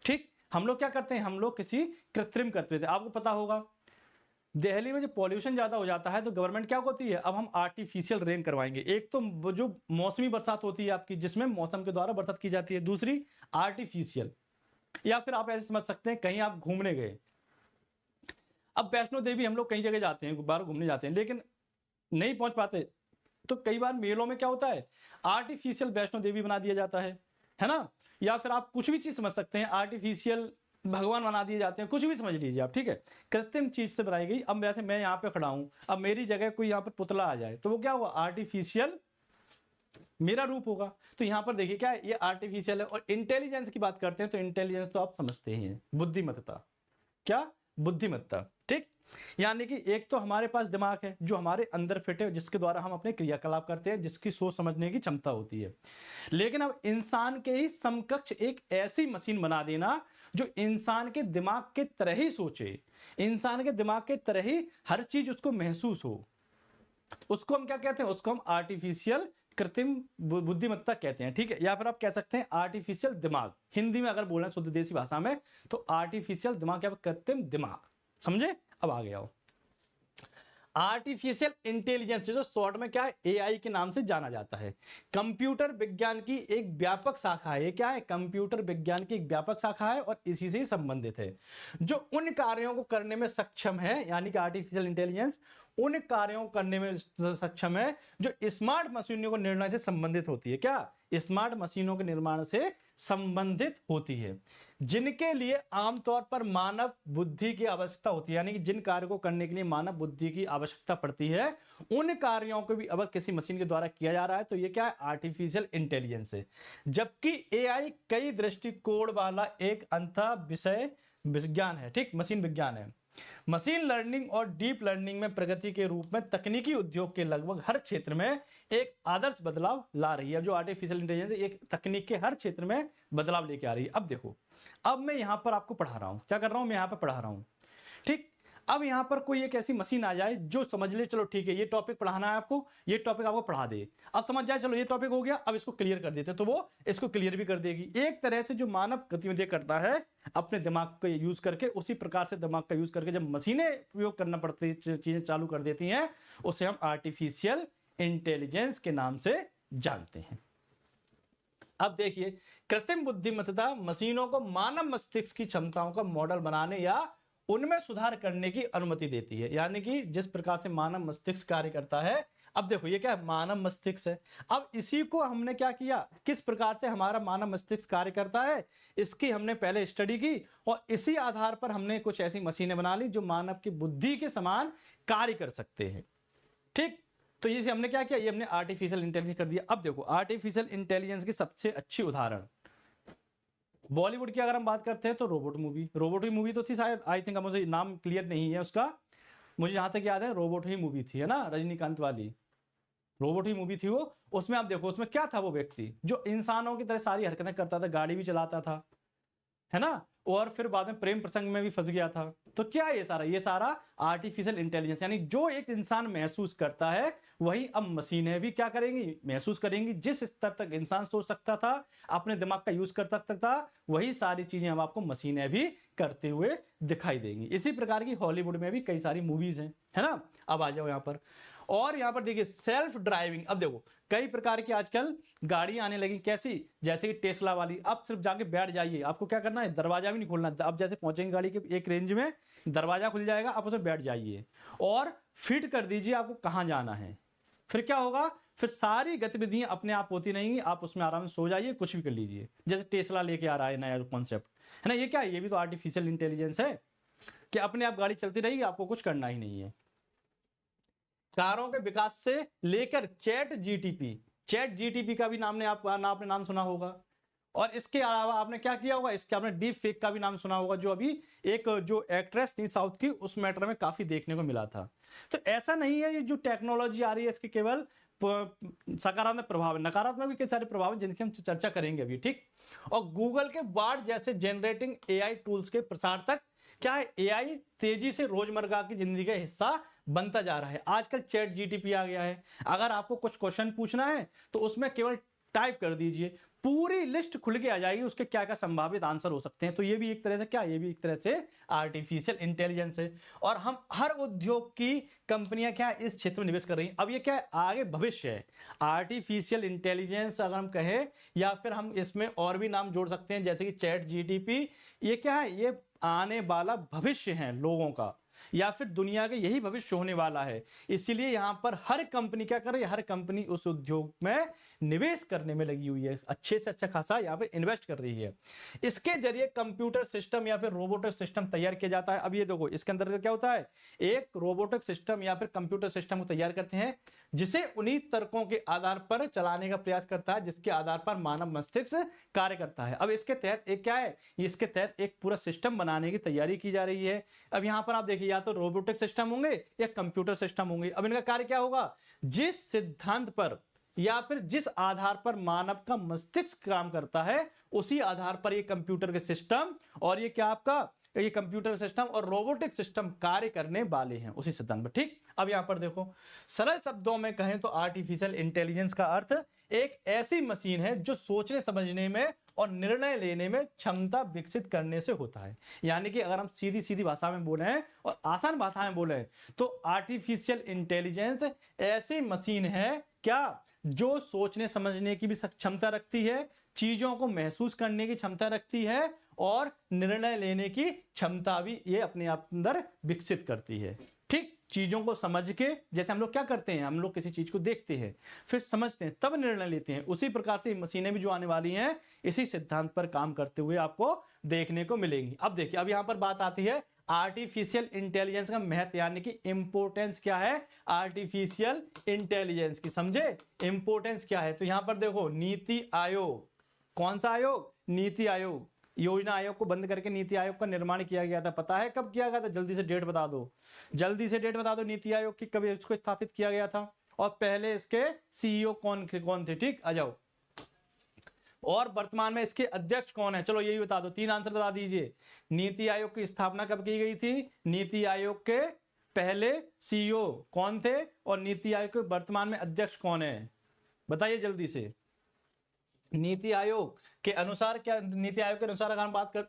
ठीक, हम लोग क्या करते हैं, हम लोग किसी कृत्रिम करते थे। आपको पता होगा दिल्ली में जब पॉल्यूशन ज्यादा हो जाता है तो गवर्नमेंट क्या होती है, अब हम आर्टिफिशियल रेन करवाएंगे। एक तो जो मौसमी बरसात होती है आपकी, जिसमें मौसम के द्वारा बरसात की जाती है, दूसरी आर्टिफिशियल। या फिर आप ऐसे समझ सकते हैं, कहीं आप घूमने गए, अब वैष्णो देवी हम लोग कई जगह जाते हैं, बार घूमने जाते हैं, लेकिन नहीं पहुंच पाते, तो कई बार मेलों में क्या होता है, आर्टिफिशियल वैष्णो देवी बना दिया जाता है ना। या फिर आप कुछ भी चीज समझ सकते हैं, आर्टिफिशियल भगवान बना दिए जाते हैं, कुछ भी समझ लीजिए आप। ठीक है, कृत्रिम चीज से बनाई गई। अब वैसे मैं यहाँ पे खड़ा हूं, अब मेरी जगह कोई यहाँ पर पुतला आ जाए तो वो क्या हुआ, आर्टिफिशियल मेरा रूप होगा। तो यहां पर देखिए क्या है, ये आर्टिफिशियल है। और इंटेलिजेंस की बात करते हैं तो इंटेलिजेंस तो आप समझते ही हैं, बुद्धिमत्ता, क्या, बुद्धिमत्ता। ठीक, यानी कि एक तो हमारे पास दिमाग है जो हमारे अंदर फिट है, जिसके द्वारा हम अपने क्रियाकलाप करते हैं, जिसकी सोच समझने की क्षमता होती है। लेकिन अब इंसान के ही समकक्ष एक ऐसी मशीन बना देना जो इंसान के दिमाग के तरह ही सोचे, इंसान के दिमाग के तरह ही हर चीज उसको महसूस हो, उसको हम क्या कहते हैं, उसको हम आर्टिफिशियल कृत्रिम बुद्धिमत्ता कहते हैं। ठीक है, या फिर आप कह सकते हैं आर्टिफिशियल दिमाग, हिंदी में अगर बोलना शुद्ध देसी भाषा में तो आर्टिफिशियल दिमाग या कृत्रिम दिमाग, समझे। अब आ गया हो आर्टिफिशियल इंटेलिजेंस, जो शॉर्ट में क्या है, एआई के नाम से जाना जाता है, कंप्यूटर विज्ञान की एक व्यापक शाखा है। ये क्या है, कंप्यूटर विज्ञान की एक व्यापक शाखा है और इसी से संबंधित है, जो उन कार्यों को करने में सक्षम है, यानी कि आर्टिफिशियल इंटेलिजेंस उन कार्यों को करने में सक्षम है जो स्मार्ट मशीनों को निर्माण से संबंधित होती है। क्या, स्मार्ट मशीनों के निर्माण से संबंधित होती है, जिनके लिए आमतौर पर मानव बुद्धि की आवश्यकता होती है। यानी कि जिन कार्यों को करने के लिए मानव बुद्धि की आवश्यकता पड़ती है, उन कार्यों को भी अगर किसी मशीन के द्वारा किया जा रहा है तो ये क्या है, आर्टिफिशियल इंटेलिजेंस है। जबकि एआई कई दृष्टिकोण वाला एक अंतः विषय विज्ञान है। ठीक, मशीन विज्ञान है। मशीन लर्निंग और डीप लर्निंग में प्रगति के रूप में तकनीकी उद्योग के लगभग हर क्षेत्र में एक आदर्श बदलाव ला रही है। जो आर्टिफिशियल इंटेलिजेंस एक तकनीक के हर क्षेत्र में बदलाव लेके आ रही है। अब देखो, अब मैं यहां पर आपको पढ़ा रहा हूं, क्या कर रहा हूं, मैं यहां पर पढ़ा रहा हूं। ठीक, अब यहाँ पर कोई एक ऐसी मशीन आ जाए जो समझ ले, चलो ठीक है ये टॉपिक पढ़ाना है आपको, ये टॉपिक आपको पढ़ा दे, अब समझ जाए चलो ये टॉपिक हो गया, अब इसको क्लियर कर देते, तो वो इसको क्लियर भी कर देगी। एक तरह से जो मानव गतिविधि करता है अपने दिमाग का यूज करके, उसी प्रकार से दिमाग का यूज करके जब मशीनें उपयोग करना पड़ती, चीजें चालू कर देती हैं, उसे हम आर्टिफिशियल इंटेलिजेंस के नाम से जानते हैं। अब देखिए, कृत्रिम बुद्धिमत्ता मशीनों को मानव मस्तिष्क की क्षमताओं का मॉडल बनाने या उनमें सुधार करने की अनुमति देती है। यानी कि जिस प्रकार से मानव मस्तिष्क कार्य करता है, अब देखो ये क्या है, मानव मस्तिष्क है। अब इसी को हमने क्या किया, किस प्रकार से हमारा मानव मस्तिष्क कार्य करता है, इसकी हमने पहले स्टडी की, और इसी आधार पर हमने कुछ ऐसी मशीनें बना ली जो मानव की बुद्धि के समान कार्य कर सकते हैं। ठीक, तो ये हमने क्या किया, ये हमने आर्टिफिशियल इंटेलिजेंस कर दिया। अब देखो आर्टिफिशियल इंटेलिजेंस की सबसे अच्छी उदाहरण बॉलीवुड की अगर हम बात करते हैं तो रोबोट ही मूवी तो थी शायद, आई थिंक, मुझे नाम क्लियर नहीं है उसका, मुझे जहां तक याद है रोबोट ही मूवी थी, है ना, रजनीकांत वाली रोबोट ही मूवी थी वो। उसमें आप देखो उसमें क्या था, वो व्यक्ति जो इंसानों की तरह सारी हरकतें करता था, गाड़ी भी चलाता था, है ना, और फिर बाद में प्रेम प्रसंग में भी फंस गया था। तो क्या ये सारा आर्टिफिशियल इंटेलिजेंस, यानी जो एक इंसान महसूस करता है वही अब मशीनें भी क्या करेंगी, महसूस करेंगी। जिस स्तर तक इंसान सोच सकता था, अपने दिमाग का यूज कर सकता था, वही सारी चीजें अब आपको मशीनें भी करते हुए दिखाई देंगी। इसी प्रकार की हॉलीवुड में भी कई सारी मूवीज हैं, है ना। अब आ जाओ यहाँ पर, और यहाँ पर देखिए सेल्फ ड्राइविंग। अब देखो कई प्रकार की आजकल गाड़ी आने लगी, कैसी, जैसे कि टेस्ला वाली। अब सिर्फ जाके बैठ जाइए, आपको क्या करना है, दरवाजा भी नहीं खोलना। अब जैसे पहुंचेंगे गाड़ी के एक रेंज में, दरवाजा खुल जाएगा, आप उसमें बैठ जाइए और फिट कर दीजिए आपको कहां जाना है। फिर क्या होगा, फिर सारी गतिविधियां अपने आप होती रहेंगी, आप उसमें आराम से सो जाइए, कुछ भी कर लीजिए। जैसे टेस्ला लेके आ रहा है नया कॉन्सेप्ट, है ना, ये क्या है, ये भी तो आर्टिफिशियल इंटेलिजेंस है कि अपने आप गाड़ी चलती रहेगी, आपको कुछ करना ही नहीं है। कारों के विकास से लेकर चैट जीटीपी का भी आपने नाम सुना होगा। और इसके अलावा आपने क्या किया होगा, इसके आपने डीप फेक का भी नाम सुना होगा, जो अभी एक जो एक्ट्रेस थी साउथ की, उस मैटर में काफी देखने को मिला था। तो ऐसा नहीं है, ये जो टेक्नोलॉजी आ रही है इसके केवल सकारात्मक प्रभाव है, नकारात्मक भी कई सारे प्रभाव हैं जिनकी हम चर्चा करेंगे अभी। ठीक, और गूगल के बार्ड जैसे जनरेटिंग एआई टूल्स के प्रसार तक क्या है, एआई तेजी से रोजमर्रा की जिंदगी का हिस्सा बनता जा रहा है। आजकल चैट जीटीपी आ गया है, अगर आपको कुछ क्वेश्चन पूछना है तो उसमें केवल टाइप कर दीजिए, पूरी लिस्ट खुल के आ जाएगी उसके क्या क्या संभावित आंसर हो सकते हैं। तो ये भी एक तरह से क्या, ये भी एक तरह से आर्टिफिशियल इंटेलिजेंस है। और हम हर उद्योग की कंपनियां क्या इस क्षेत्र में निवेश कर रही हैं। अब ये क्या है, आगे भविष्य है आर्टिफिशियल इंटेलिजेंस अगर हम कहें, या फिर हम इसमें और भी नाम जोड़ सकते हैं जैसे कि चैट जीटीपी। ये क्या है, ये आने वाला भविष्य है लोगों का, या फिर दुनिया का यही भविष्य होने वाला है। इसीलिए यहां पर हर कंपनी क्या कर रही है, हर कंपनी उस उद्योग में निवेश करने में लगी हुई है, अच्छे से अच्छा खासा यहां पे इन्वेस्ट कर रही है। इसके जरिए कंप्यूटर सिस्टम या फिर रोबोटिक सिस्टम तैयार किया जाता है। अब ये देखो इसके अंदर क्या होता है, एक रोबोटिक सिस्टम या फिर कंप्यूटर सिस्टम को तैयार करते हैं जिसे उन्हीं तर्कों के आधार पर चलाने का प्रयास करता है जिसके आधार पर मानव मस्तिष्क कार्य करता है। अब इसके तहत एक क्या है, इसके तहत एक पूरा सिस्टम बनाने की तैयारी की जा रही है। अब यहां पर आप देखिए, या तो रोबोटिक सिस्टम होंगे या कंप्यूटर सिस्टम होंगे। अब इनका कार्य क्या होगा, जिस सिद्धांत पर या फिर जिस आधार पर मानव का मस्तिष्क काम करता है, उसी आधार पर ये कंप्यूटर के सिस्टम और ये क्या आपका ये कंप्यूटर सिस्टम और रोबोटिक सिस्टम कार्य करने वाले हैं उसी सिद्धांत पर। ठीक, अब यहां पर देखो सरल शब्दों में कहें तो आर्टिफिशियल इंटेलिजेंस का अर्थ एक ऐसी मशीन है जो सोचने समझने में और निर्णय लेने में क्षमता विकसित करने से होता है। यानी कि अगर हम सीधी सीधी भाषा में बोले हैं और आसान भाषा में बोले तो आर्टिफिशियल इंटेलिजेंस ऐसी मशीन है क्या, जो सोचने समझने की भी क्षमता रखती है, चीजों को महसूस करने की क्षमता रखती है और निर्णय लेने की क्षमता भी ये अपने अंदर विकसित करती है। ठीक, चीजों को समझ के, जैसे हम लोग क्या करते हैं, हम लोग किसी चीज को देखते हैं फिर समझते हैं तब निर्णय लेते हैं, उसी प्रकार से मशीनें भी जो आने वाली हैं इसी सिद्धांत पर काम करते हुए आपको देखने को मिलेंगी। अब देखिए, अब यहां पर बात आती है आर्टिफिशियल इंटेलिजेंस का महत्व, यानी कि इंपोर्टेंस क्या है आर्टिफिशियल इंटेलिजेंस की, समझे इंपोर्टेंस क्या है। तो यहां पर देखो नीति आयोग, कौन सा आयोग, नीति आयोग, योजना आयोग को बंद करके नीति आयोग का निर्माण किया गया था। पता है कब किया गया था, जल्दी से डेट बता दो, जल्दी से डेट बता दो नीति आयोग की, कब इसको स्थापित किया गया था और पहले इसके सीईओ कौन थे। ठीक, आ जाओ, और वर्तमान में इसके अध्यक्ष कौन है? चलो यही बता दो, 3 आंसर बता दीजिए। नीति आयोग की स्थापना कब की गई थी? नीति आयोग के पहले सीईओ कौन थे और नीति आयोग के वर्तमान में अध्यक्ष कौन है? बताइए जल्दी से। नीति आयोग के अनुसार क्या, नीति आयोग के अनुसार अगर हम बात कर,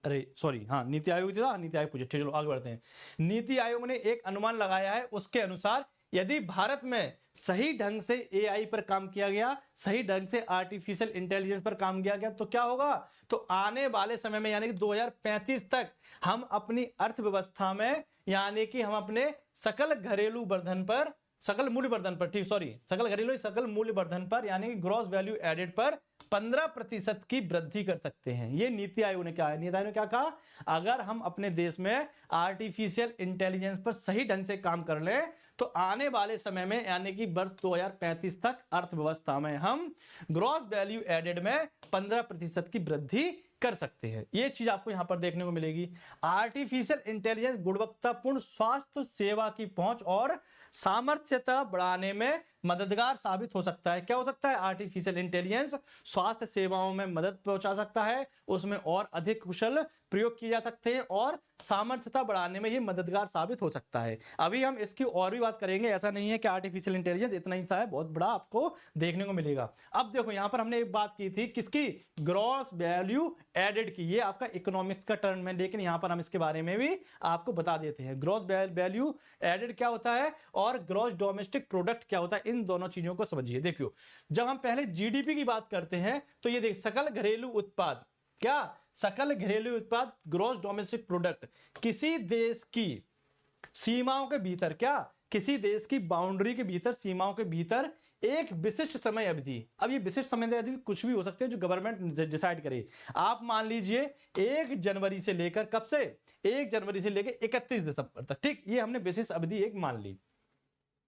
अरे सॉरी, हाँ नीति आयोग था, नीति आयोग पूछे, चलो आगे बढ़ते हैं। नीति आयोग ने एक अनुमान लगाया है, उसके अनुसार यदि भारत में सही ढंग से एआई पर काम किया गया, सही ढंग से आर्टिफिशियल इंटेलिजेंस पर काम किया गया, तो क्या होगा? तो आने वाले समय में यानी कि 2035 तक हम अपनी अर्थव्यवस्था में यानी कि हम अपने सकल घरेलू वर्धन पर, सकल मूल्य वर्धन पर, ठीक सॉरी, सकल मूल्य वर्धन पर यानी कि ग्रॉस वैल्यू एडेड पर 15% की वृद्धि कर सकते हैं। ये नीति आयोग ने क्या है, नीति आयोग ने क्या कहा? अगर हम अपने देश में आर्टिफिशियल इंटेलिजेंस पर सही ढंग से काम कर ले तो आने वाले समय में यानी कि वर्ष 2035 तक अर्थव्यवस्था में हम ग्रॉस वैल्यू एडेड में 15% की वृद्धि कर सकते हैं। ये चीज आपको यहां पर देखने को मिलेगी। आर्टिफिशियल इंटेलिजेंस गुणवत्तापूर्ण स्वास्थ्य सेवा की पहुंच और सामर्थ्यता बढ़ाने में मददगार साबित हो सकता है। क्या हो सकता है? आर्टिफिशियल इंटेलिजेंस स्वास्थ्य सेवाओं में मदद पहुंचा सकता है, उसमें और अधिक कुशल प्रयोग किए जा सकते हैं और सामर्थ्यता बढ़ाने में ये मददगार साबित हो सकता है। अभी हम इसकी और भी बात करेंगे, ऐसा नहीं है कि आर्टिफिशियल इंटेलिजेंस इतना ही सा है, बहुत बड़ा आपको देखने को मिलेगा। अब देखो यहां पर हमने एक बात की थी, किसकी? ग्रॉस वैल्यू एडेड की। ये आपका इकोनॉमिक्स का टर्म है, लेकिन यहां पर हम इसके बारे में भी आपको बता देते हैं। ग्रॉस वैल्यू एडेड क्या होता है और ग्रॉस डोमेस्टिक प्रोडक्ट क्या होता है, इन दोनों चीजों को समझिए। देखियो, जब हम पहले जीडीपी की बात करते हैं तो ये देख, सकल घरेलू उत्पाद, क्या? सकल घरेलू उत्पाद, ग्रॉस डोमेस्टिक प्रोडक्ट, किसी देश की सीमाओं के भीतर, क्या? किसी देश की बाउंड्री के भीतर, सीमाओं के भीतर एक विशिष्ट समय अवधि, अब ये विशिष्ट समय अवधि कुछ भी हो सकते हैं जो गवर्नमेंट डिसाइड करे। आप मान लीजिए 1 जनवरी से लेकर, कब से? 1 जनवरी से लेकर 31 दिसंबर तक, ठीक? ये हमने विशिष्ट अवधि एक मान ली।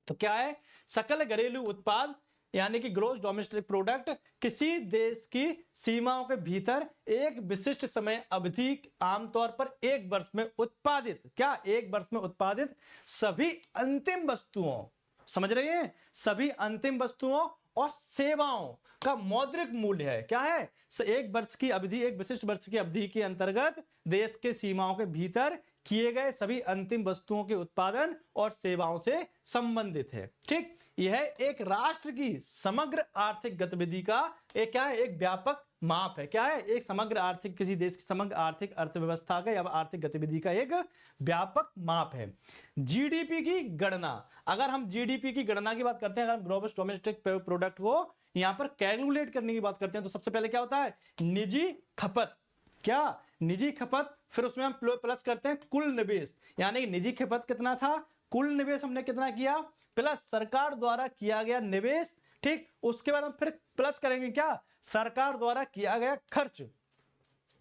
तो क्या है? सकल घरेलू उत्पाद यानी कि ग्रॉस डोमेस्टिक प्रोडक्ट किसी देश की सीमाओं के भीतर एक विशिष्ट समय अवधि, आमतौर पर 1 वर्ष में उत्पादित, क्या? 1 वर्ष में उत्पादित सभी अंतिम वस्तुओं, समझ रहे हैं? सभी अंतिम वस्तुओं और सेवाओं का मौद्रिक मूल्य है। क्या है? 1 वर्ष की अवधि, एक विशिष्ट वर्ष की अवधि के अंतर्गत देश के सीमाओं के भीतर किए गए सभी अंतिम वस्तुओं के उत्पादन और सेवाओं से संबंधित है, ठीक? यह एक राष्ट्र की समग्र आर्थिक गतिविधि का एक, क्या है? एक व्यापक माप है। क्या है? एक समग्र आर्थिक, किसी देश की समग्र आर्थिक अर्थव्यवस्था का या आर्थिक गतिविधि का एक व्यापक माप है। जीडीपी की गणना, अगर हम जीडीपी की गणना की बात करते हैं, अगर हम ग्रॉस डोमेस्टिक प्रोडक्ट को यहां पर कैलकुलेट करने की बात करते हैं तो सबसे पहले क्या होता है? निजी खपत, क्या? निजी खपत, फिर उसमें हम प्लस करते हैं कुल निवेश, यानी कि निजी खपत कितना था, कुल निवेश हमने कितना किया, प्लस सरकार द्वारा किया गया निवेश, ठीक? उसके बाद हम फिर प्लस करेंगे क्या? सरकार द्वारा किया गया खर्च,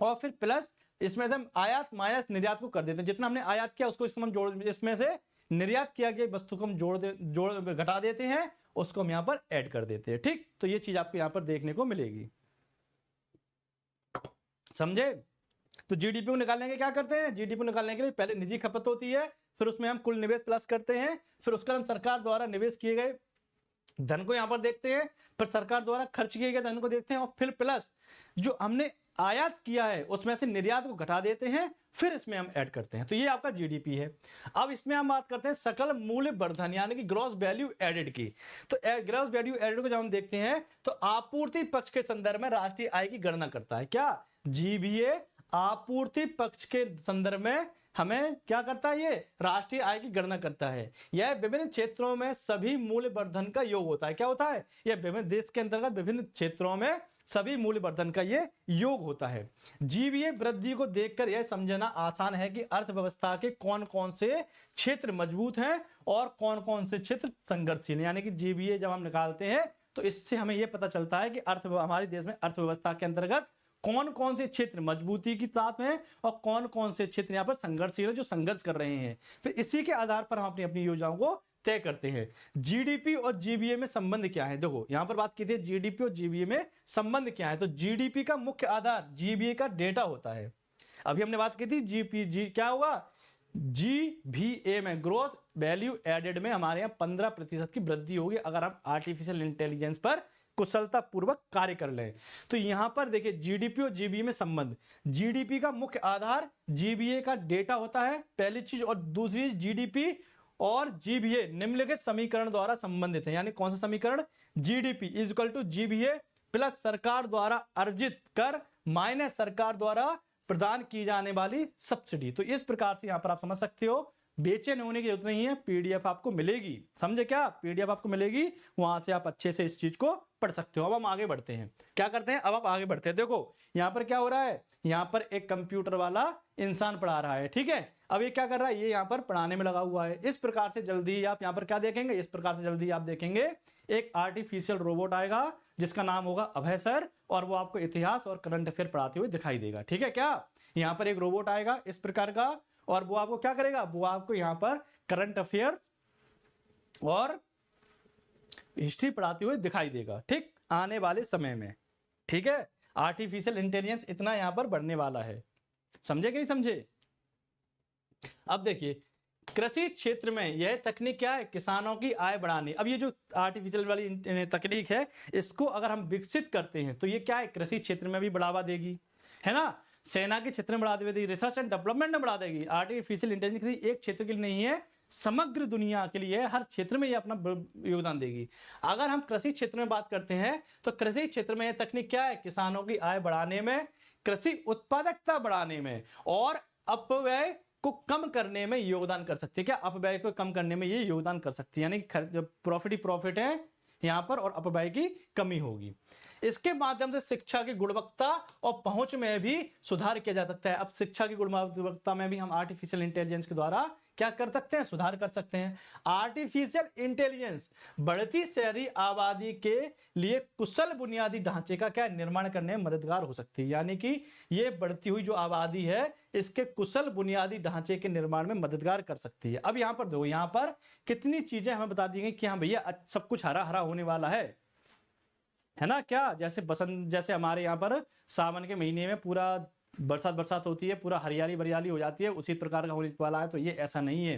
और फिर प्लस इसमें से हम आयात माइनस निर्यात को कर देते हैं। जितना हमने आयात किया उसको इसमें हम जोड़, इसमें से निर्यात किया गया वस्तु को हम जोड़ घटा देते हैं, उसको हम यहां पर ऐड कर देते हैं, ठीक? तो ये चीज आपको यहां पर देखने को मिलेगी, समझे? तो जीडीपी को निकालने के क्या करते हैं? जीडीपी को निकालने के लिए पहले निजी खपत होती है, फिर उसमें हम कुल निवेश प्लस करते हैं, फिर उसके बाद सरकार द्वारा निवेश किए गए धन को यहां पर देखते हैं, फिर सरकार द्वारा खर्च किए गए धन को देखते हैं, और फिर प्लस जो हमने आयात किया है उसमें से निर्यात को घटा देते हैं, फिर इसमें हम ऐड करते हैं। तो ये आपका जीडीपी है। अब इसमें हम बात करते हैं सकल मूल्य वर्धन यानी कि ग्रॉस वैल्यू एडेड की। तो ग्रॉस वैल्यू एडेड को जब हम देखते हैं तो आपूर्ति पक्ष के संदर्भ में राष्ट्रीय आय की गणना करता है। क्या? जीबीए आपूर्ति पक्ष के संदर्भ में हमें क्या करता है? ये राष्ट्रीय आय की गणना करता है। यह विभिन्न क्षेत्रों में सभी मूल्य वर्धन का योग होता है। क्या होता है? यह विभिन्न देश के अंतर्गत विभिन्न क्षेत्रों में सभी मूल्य वर्धन का ये योग होता है। जीबीए वृद्धि को देखकर यह समझना आसान है कि अर्थव्यवस्था के कौन कौन से क्षेत्र मजबूत हैं और कौन कौन से क्षेत्र संघर्षशील, यानी कि जीबीए जब हम निकालते हैं तो इससे हमें यह पता चलता है कि हमारे देश में अर्थव्यवस्था के अंतर्गत कौन कौन से क्षेत्र मजबूती की साथ में और कौन कौन से क्षेत्र यहाँ पर संघर्षशील है, जो संघर्ष कर रहे हैं। फिर इसी के आधार पर हम अपनी अपनी योजनाओं को तय करते हैं। जीडीपी और जीबीए में संबंध क्या है? देखो यहां पर बात की थी जीडीपी और जीबीए में संबंध क्या है। तो जीडीपी का मुख्य आधार जीबीए का डेटा होता है। अभी हमने बात की थी जीपीजी, क्या होगा? जीबीए में ग्रोस वैल्यू एडेड में हमारे यहाँ 15% की वृद्धि होगी अगर हम आर्टिफिशियल इंटेलिजेंस पर कुशलता पूर्वक कार्य कर लें। तो यहां पर देखिए जीडीपी और जीबीए में संबंध, जीडीपी का मुख्य आधार जीबीए का डेटा होता है पहली चीज, और दूसरी जीडीपी और जीबीए निम्नलिखित समीकरण द्वारा संबंधित है। यानी कौन सा समीकरण, GDP is equal to GBA plus सरकार द्वारा अर्जित कर माइनस सरकार द्वारा प्रदान की जाने वाली सब्सिडी। तो इस प्रकार से यहां पर आप समझ सकते हो, बेचैन होने की जरूरत नहीं है, पीडीएफ आपको मिलेगी, समझे क्या, पीडीएफ आपको मिलेगी, वहां से आप अच्छे से इस चीज को पढ़ सकते हो। अब हम आगे बढ़ते हैं, क्या करते हैं, अब आप आगे बढ़ते हैं। देखो यहां पर क्या हो रहा है, यहां पर एक कंप्यूटर वाला इंसान पढ़ा रहा है, ठीक है। अब ये क्या कर रहा है, ये यहां पर पढ़ाने में लगा हुआ है। इस प्रकार से जल्दी आप यहां पर क्या देखेंगे, इस प्रकार से जल्दी आप देखेंगे एक आर्टिफिशियल रोबोट आएगा जिसका नाम होगा अभय सर, और वो आपको इतिहास और करंट अफेयर पढ़ाते हुए दिखाई देगा, ठीक है क्या। यहां पर एक रोबोट आएगा इस प्रकार का, और वो आपको क्या करेगा, वो आपको यहां पर करंट अफेयर्स और हिस्ट्री पढ़ाते हुए दिखाई देगा, ठीक, आने वाले समय में, ठीक है। आर्टिफिशियल इंटेलिजेंस इतना यहां पर बढ़ने वाला है, समझे कि नहीं समझे। अब देखिए कृषि क्षेत्र में यह तकनीक क्या है, किसानों की आय बढ़ाने। अब ये जो आर्टिफिशियल वाली तकनीक है, इसको अगर हम विकसित करते हैं तो ये क्या है, कृषि क्षेत्र में भी बढ़ावा देगी, है ना, सेना के क्षेत्र में बढ़ा देगी, रिसर्च एंड डेवलपमेंट में बढ़ा देगी। आर्टिफिशियल इंटेलिजेंस किसी एक क्षेत्र के लिए नहीं है, समग्र दुनिया के लिए, हर क्षेत्र में ये अपना योगदान देगी। अगर हम कृषि क्षेत्र में बात करते हैं तो कृषि क्षेत्र में यह तकनीक क्या है, किसानों की आय बढ़ाने में, कृषि उत्पादकता बढ़ाने में और अपव्यय को कम करने में योगदान कर सकती है। क्या, अपव्यय को कम करने में ये योगदान कर सकती है, यानी प्रॉफिट ही प्रॉफिट है यहां पर, और अपव्यय की कमी होगी। इसके माध्यम से शिक्षा की गुणवत्ता और पहुंच में भी सुधार किया जा सकता है। अब शिक्षा की गुणवत्ता में भी हम आर्टिफिशियल इंटेलिजेंस के द्वारा क्या कर सकते हैं, सुधार कर सकते हैं। आर्टिफिशियल इंटेलिजेंस बढ़ती शहरी आबादी के लिए कुशल बुनियादी ढांचे का क्या निर्माण करने में मददगार हो सकती है। यानी कि ये बढ़ती हुई जो आबादी है इसके कुशल बुनियादी ढांचे के निर्माण में मददगार कर सकती है। अब यहां पर देखो, यहां पर कितनी चीजें हमें बता दी गई कि हाँ भैया सब कुछ हरा हरा होने वाला है ना क्या। जैसे बसंत, जैसे हमारे यहाँ पर सावन के महीने में पूरा बरसात होती है, पूरा हरियाली बरियाली हो जाती है, उसी प्रकार का होने वाला है। तो ये ऐसा नहीं है।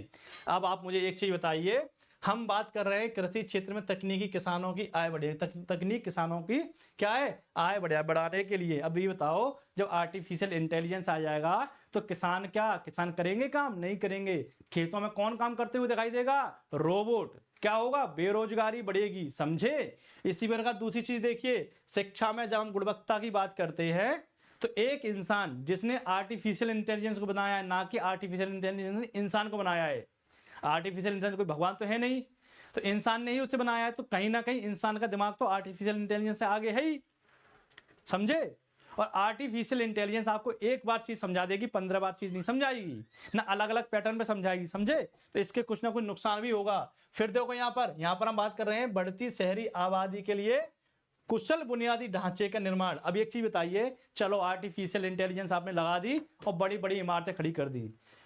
अब आप मुझे एक चीज बताइए, हम बात कर रहे हैं कृषि क्षेत्र में तकनीकी किसानों की आय बढ़े, तकनीक किसानों की क्या है, आय बढ़ाने के लिए। अब ये बताओ, जब आर्टिफिशियल इंटेलिजेंस आ जाएगा तो किसान क्या, किसान करेंगे काम, नहीं करेंगे। खेतों में कौन काम करते हुए दिखाई देगा, रोबोट। क्या होगा, बेरोजगारी बढ़ेगी, समझे। इसी प्रकार दूसरी चीज देखिए, शिक्षा में जब हम गुणवत्ता की बात करते हैं तो एक इंसान जिसने आर्टिफिशियल इंटेलिजेंस को बनाया है, ना कि आर्टिफिशियल इंटेलिजेंस ने इंसान को बनाया है। आर्टिफिशियल इंटेलिजेंस कोई भगवान तो है नहीं, तो इंसान ने ही उसे बनाया है, तो कहीं ना कहीं इंसान का दिमाग तो आर्टिफिशियल इंटेलिजेंस से आगे है ही, समझे। और आर्टिफिशियल इंटेलिजेंस आपको एक बार चीज समझा देगी, 15 बार चीज नहीं समझाएगी ना, अलग अलग पैटर्न पे समझाएगी, समझे। तो इसके कुछ ना कुछ नुकसान भी होगा। फिर देखो यहाँ पर हम बात कर रहे हैं बढ़ती शहरी आबादी के लिए कुशल बुनियादी ढांचे का निर्माण। अब एक चीज बताइए, चलो आर्टिफिशियल इंटेलिजेंस आपने लगा दी और बड़ी बड़ी इमारतें खड़ी कर दी,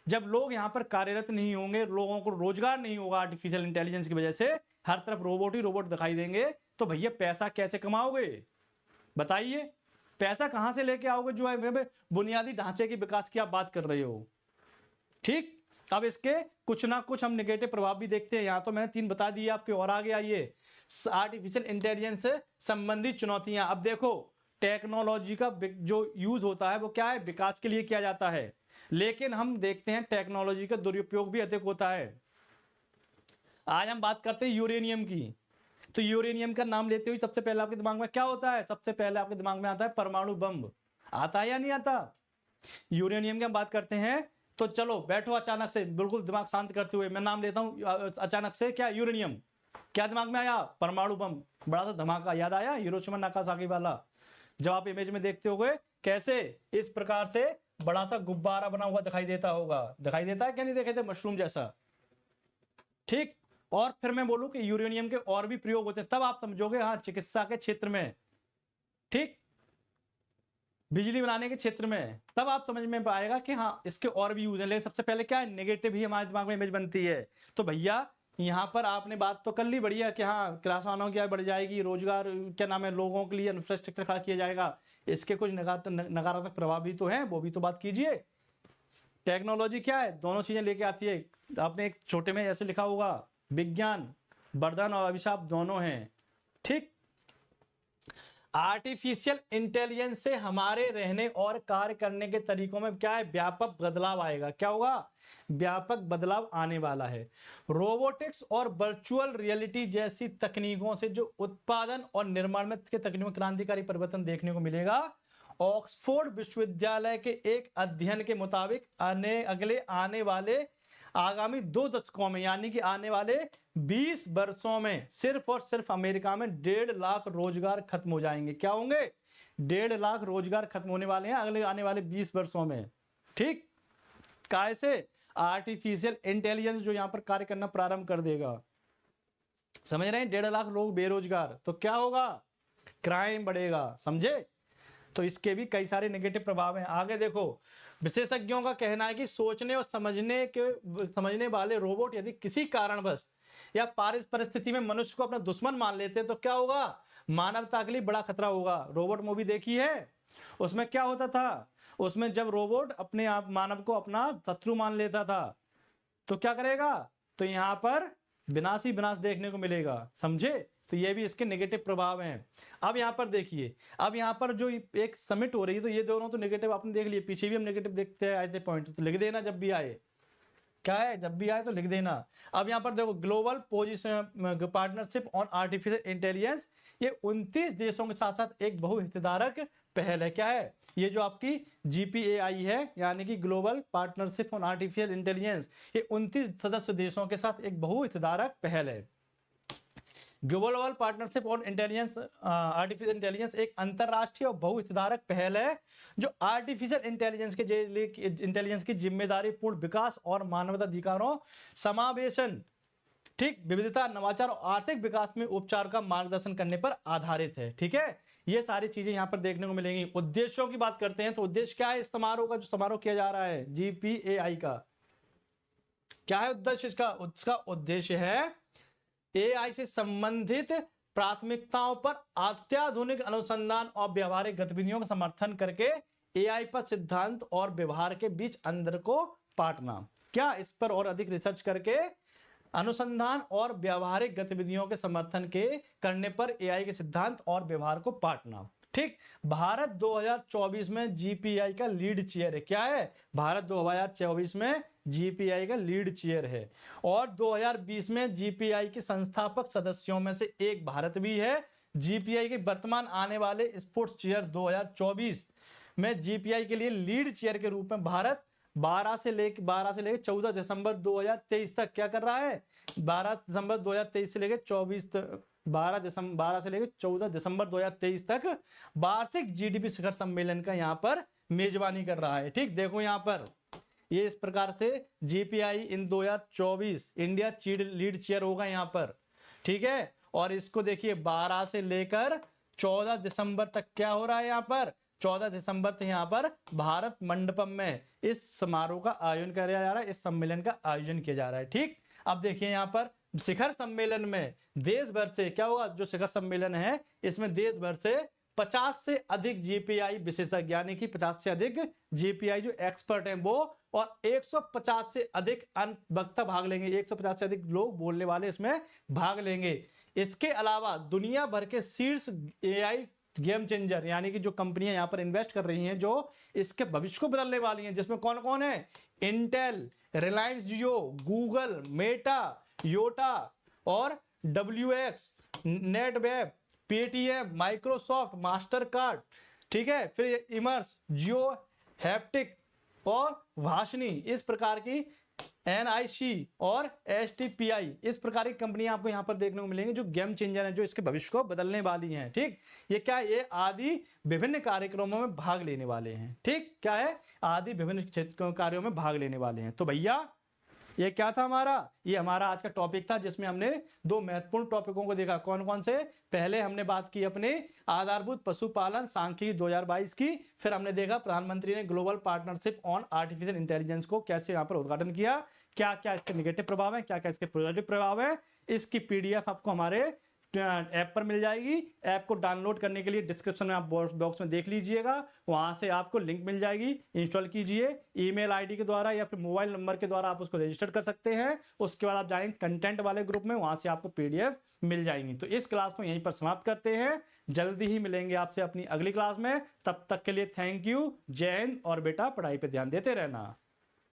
जब लोग यहाँ पर कार्यरत नहीं होंगे, लोगों को रोजगार नहीं होगा आर्टिफिशियल इंटेलिजेंस की वजह से, हर तरफ रोबोट ही रोबोट दिखाई देंगे, तो भैया पैसा कैसे कमाओगे, बताइए, पैसा कहां से लेके आओगे, जो है बुनियादी ढांचे के विकास की आप बात कर रहे हो, ठीक। अब इसके कुछ ना कुछ हम नेगेटिव प्रभाव भी देखते हैं। यहां तो मैंने 3 बता दिए आपके, और आगे आइए, आर्टिफिशियल इंटेलिजेंस से संबंधित चुनौतियां। अब देखो, टेक्नोलॉजी का जो यूज होता है वो क्या है, विकास के लिए किया जाता है, लेकिन हम देखते हैं टेक्नोलॉजी का दुरुपयोग भी अधिक होता है। आज हम बात करते हैं यूरेनियम की, तो यूरेनियम का नाम लेते हुए सबसे पहले आपके दिमाग में क्या होता है, सबसे पहले आपके दिमाग में आता है परमाणु बम, आता है या नहीं आता। यूरेनियम की हम बात करते हैं तो चलो बैठो, अचानक से बिल्कुल दिमाग शांत करते हुए मैं नाम लेता हूं, अचानक से क्या, यूरेनियम, क्या दिमाग में आया, परमाणु बम, बड़ा सा धमाका याद आया, हिरोशिमा नागासाकी वाला। जब आप इमेज में देखते होगे कैसे इस प्रकार से बड़ा सा गुब्बारा बना हुआ दिखाई देता होगा, दिखाई देता है क्या नहीं दिखाई देता, मशरूम जैसा, ठीक। और फिर मैं बोलूं कि यूरेनियम के और भी प्रयोग होते हैं, तब आप समझोगे हाँ, चिकित्सा के क्षेत्र में, ठीक, बिजली बनाने के क्षेत्र में, तब आप समझ में पाएगा कि हाँ इसके और भी यूज है। लेकिन सबसे पहले क्या है, नेगेटिव ही हमारे दिमाग में इमेज बनती है। तो भैया यहाँ पर आपने बात तो कर ली बढ़िया कि हाँ किसानों की आय बढ़ जाएगी, रोजगार क्या नाम है, लोगों के लिए इंफ्रास्ट्रक्चर खड़ा किया जाएगा, इसके कुछ नकारात्मक प्रभाव भी तो हैं, वो भी तो बात कीजिए। टेक्नोलॉजी क्या है, दोनों चीजें लेके आती है। आपने एक छोटे में ऐसे लिखा होगा, विज्ञान वरदान और अभिशाप दोनों हैं, ठीक। आर्टिफिशियल इंटेलिजेंस से हमारे रहने और कार्य करने के तरीकों में क्या है, व्यापक बदलाव आएगा। क्या होगा, व्यापक बदलाव आने वाला है। रोबोटिक्स और वर्चुअल रियलिटी जैसी तकनीकों से जो उत्पादन और निर्माण में के तकनीकों में क्रांतिकारी परिवर्तन देखने को मिलेगा। ऑक्सफोर्ड विश्वविद्यालय के एक अध्ययन के मुताबिक अगले आने वाले आगामी 2 दशकों में, यानी कि आने वाले 20 वर्षों में सिर्फ और सिर्फ अमेरिका में 1.5 लाख रोजगार खत्म हो जाएंगे। क्या होंगे, 1.5 लाख रोजगार खत्म होने वाले हैं अगले आने वाले 20 वर्षों में। ठीक, कैसे, आर्टिफिशियल इंटेलिजेंस जो यहां पर कार्य करना प्रारंभ कर देगा। समझ रहे हैं, 1.5 लाख लोग बेरोजगार, तो क्या होगा, क्राइम बढ़ेगा। समझे, तो इसके भी कई सारे नेगेटिव प्रभाव हैं। आगे देखो, विशेषज्ञों का कहना है कि सोचने और समझने वाले रोबोट यदि किसी कारणवश या परिस्थिति में मनुष्य को अपना दुश्मन मान लेते हैं तो क्या होगा, मानवता के लिए बड़ा खतरा होगा। रोबोट मूवी देखी है, उसमें क्या होता था, उसमें जब रोबोट अपने आप मानव को अपना शत्रु मान लेता था तो क्या करेगा, तो यहां पर विनाश ही विनाश देखने को मिलेगा। समझे, तो ये भी इसके नेगेटिव प्रभाव हैं। अब यहाँ पर देखिए, अब यहाँ पर जो एक समिट हो रही है, तो ये दोनों तो नेगेटिव आपने देख लिए, पीछे भी हम नेगेटिव देखते आए थे पॉइंट, तो लिख देना जब भी आए, क्या है, जब भी आए तो लिख देना। अब यहाँ पर देखो, global position partnership on artificial intelligence, ये 29 देशों के साथ साथ एक बहुहितधारक पहल है। क्या है, ये जो आपकी GPAI है, यानी कि global partnership on artificial intelligence, ये 29 सदस्य देशों के साथ एक बहुहितधारक पहल है। Global partnership on intelligence artificial intelligence एक अंतरराष्ट्रीय और बहुहितधारक पहल है जो आर्टिफिशियल इंटेलिजेंस की जिम्मेदारी पूर्ण विकास और मानवाधिकारों, समावेशन, ठीक, विविधता, नवाचार और आर्थिक विकास में उपचार का मार्गदर्शन करने पर आधारित है। ठीक है, ये सारी चीजें यहां पर देखने को मिलेंगी। उद्देश्यों की बात करते हैं तो उद्देश्य क्या है इस समारोह का, जो समारोह किया जा रहा है GPAI का, क्या है उद्देश्य इसका, उसका उद्देश्य है AI से संबंधित प्राथमिकताओं पर अत्याधुनिक अनुसंधान और व्यवहारिक गतिविधियों का समर्थन करके AI पर सिद्धांत और व्यवहार के बीच अंतर को पाटना। क्या, इस पर और अधिक रिसर्च करके अनुसंधान और व्यवहारिक गतिविधियों के समर्थन के करने पर AI के सिद्धांत और व्यवहार को पाटना। ठीक, भारत 2024 में GPAI का लीड चेयर है। क्या है, भारत 2024 में GPAI का लीड चेयर है और 2020 में GPAI के संस्थापक सदस्यों में से एक भारत भी है। GPAI के वर्तमान आने वाले स्पोर्ट्स चेयर 2024 में GPAI के लिए लीड चेयर के रूप में भारत 12 से लेकर 14 दिसंबर 2023 तक क्या कर रहा है, 12 दिसंबर 2023 से लेकर 12 से लेकर 14 दिसंबर 2023 तक वार्षिक GDP शिखर सम्मेलन का यहाँ पर मेजबानी कर रहा है। ठीक, देखो यहाँ पर ये इस प्रकार से GPAI इन 2024 इंडिया लीड चेयर होगा यहाँ पर। ठीक है, और इसको देखिए 12 से लेकर 14 दिसंबर तक क्या हो रहा है, यहाँ पर 14 दिसंबर तक यहाँ पर भारत मंडपम में इस समारोह का आयोजन किया जा रहा है, इस सम्मेलन का आयोजन किया जा रहा है। ठीक, अब देखिए यहाँ पर शिखर सम्मेलन में देश भर से क्या होगा, जो शिखर सम्मेलन है इसमें देश भर से 50 से अधिक GPAI विशेषज्ञ, यानी कि 50 से अधिक GPAI जो एक्सपर्ट हैं वो, और 150 से अधिक वक्ता भाग लेंगे, 150 से अधिक लोग बोलने वाले इसमें भाग लेंगे। इसके अलावा दुनिया भर के शीर्ष AI गेम चेंजर, यानी कि जो कंपनियां यहाँ पर इन्वेस्ट कर रही हैं जो इसके भविष्य को बदलने वाली हैं, जिसमें कौन कौन है, इंटेल, रिलायंस जियो, गूगल, मेटा, योटा और WX, Netweb, Paytm, Microsoft, master card, ठीक है, फिर इमर्स, जियो, हैप्टिक और भाषणी, इस प्रकार की NIC और STPI, इस प्रकार की कंपनियां आपको यहां पर देखने को मिलेंगी जो गेम चेंजर हैं, जो इसके भविष्य को बदलने वाली हैं। ठीक, ये क्या है, ये आदि विभिन्न कार्यक्रमों में भाग लेने वाले हैं। ठीक, क्या है, आदि विभिन्न क्षेत्र कार्यों में भाग लेने वाले हैं। तो भैया ये क्या था हमारा, ये हमारा आज का टॉपिक था जिसमें हमने 2 महत्वपूर्ण टॉपिकों को देखा। कौन कौन से, पहले हमने बात की अपने आधारभूत पशुपालन सांख्यिकी 2022 की, फिर हमने देखा प्रधानमंत्री ने global partnership on artificial intelligence को कैसे यहाँ पर उद्घाटन किया, क्या क्या इसके नेगेटिव प्रभाव है, क्या क्या इसके पॉजिटिव प्रभाव है। इसकी PDF आपको हमारे ऐप पर मिल जाएगी। ऐप को डाउनलोड करने के लिए डिस्क्रिप्शन में आप बॉक्स में देख लीजिएगा, वहां से आपको लिंक मिल जाएगी, इंस्टॉल कीजिए। ईमेल आईडी के द्वारा या फिर मोबाइल नंबर के द्वारा आप उसको रजिस्टर कर सकते हैं। उसके बाद आप जाएंगे कंटेंट वाले ग्रुप में, वहां से आपको पीडीएफ मिल जाएंगी। तो इस क्लास को यहीं पर समाप्त करते हैं, जल्दी ही मिलेंगे आपसे अपनी अगली क्लास में। तब तक के लिए थैंक यू, जय हिंद, और बेटा पढ़ाई पे ध्यान देते रहना।